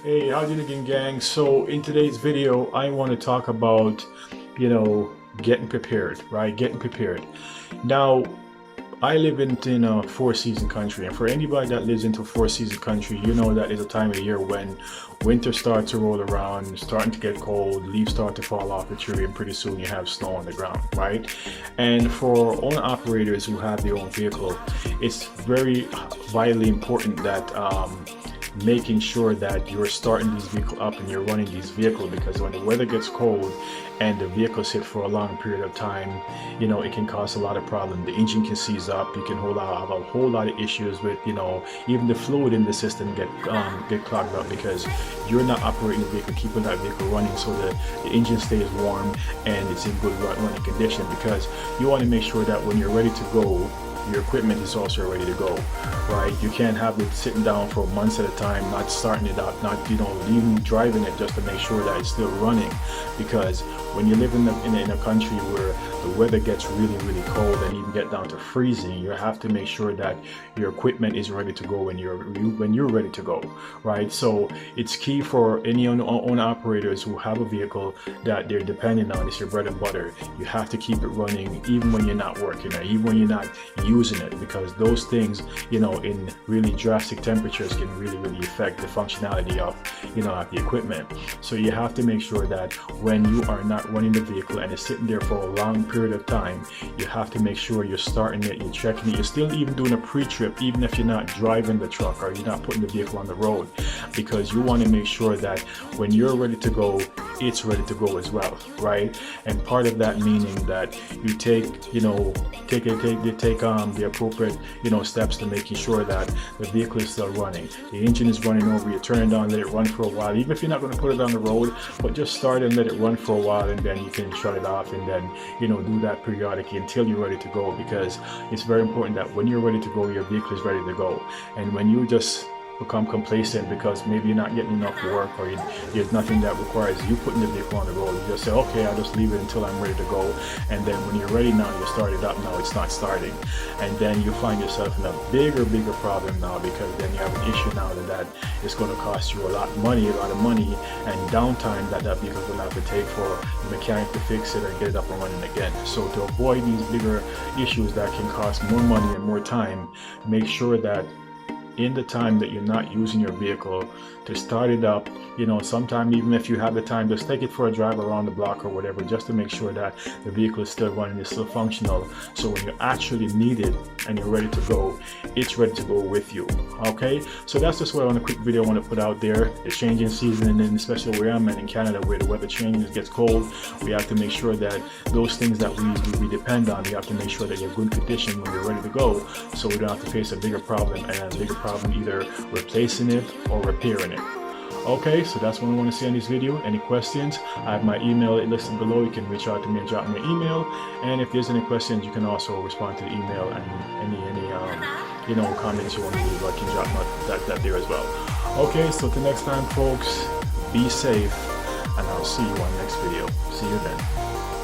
Hey, how's it looking, gang? So in today's video, I want to talk about, getting prepared, right? Getting prepared. Now, I live in a four-season country, and for anybody that lives into a four-season country, you know that is a time of year when winter starts to roll around, it's starting to get cold, leaves start to fall off the tree, and pretty soon you have snow on the ground, right? And for owner operators who have their own vehicle, it's very vitally important that making sure that you're starting these vehicle up and you're running these vehicles, because when the weather gets cold and the vehicle sit for a long period of time, it can cause a lot of problems. The engine can seize up. You can have a whole lot of issues with, even the fluid in the system get clogged up because you're not operating the vehicle, keeping that vehicle running so the engine stays warm and it's in good running condition, because you want to make sure that when you're ready to go, your equipment is also ready to go, right? You can't have it sitting down for months at a time, not starting it up, not even driving it just to make sure that it's still running. Because when you live in a country where the weather gets really, really cold and even get down to freezing, you have to make sure that your equipment is ready to go when you're ready to go, right? So it's key for any owner operators who have a vehicle that they're depending on. It's your bread and butter. You have to keep it running even when you're not working it, even when you're not using it, because those things, in really drastic temperatures can really, really affect the functionality of the equipment. So you have to make sure that when you are not running the vehicle and it's sitting there for a long period of time, you have to make sure you're starting it, you're checking it, you're still even doing a pre-trip, even if you're not driving the truck or you're not putting the vehicle on the road, because you want to make sure that when you're ready to go, it's ready to go as well, right? And part of that meaning that you take the appropriate steps to making sure that the vehicle is still running, the engine is running over, you turn it on, let it run for a while, even if you're not going to put it on the road, but just start and let it run for a while, and then you can shut it off, and then do that periodically until you're ready to go, because it's very important that when you're ready to go, your vehicle is ready to go. And when you just become complacent because maybe you're not getting enough work, or there's nothing that requires you putting the vehicle on the road, you just say, okay, I'll just leave it until I'm ready to go, and then when you're ready now, you start it up, now it's not starting, and then you find yourself in a bigger problem now, because then you have an issue now that is going to cost you a lot of money, and downtime that vehicle will have to take for the mechanic to fix it and get it up and running again. So to avoid these bigger issues that can cost more money and more time, make sure that in the time that you're not using your vehicle, to start it up, sometime even if you have the time, just take it for a drive around the block or whatever, just to make sure that the vehicle is still running, it's still functional, so when you actually need it and you're ready to go, it's ready to go with you. Okay, so that's just what I want a quick video I want to put out there. The changing season, and then especially where I'm at in Canada, where the weather changes, gets cold, we have to make sure that those things that we depend on, we have to make sure that you're in good condition when you're ready to go, so we don't have to face a bigger problem, and a bigger problem either replacing it or repairing it. Okay, so that's what I want to see in this video. Any questions? I have my email listed below. You can reach out to me and drop me an email. And if there's any questions, you can also respond to the email, and any comments you want to leave, I can drop that there as well. Okay, so till next time, folks, be safe, and I'll see you on the next video. See you then.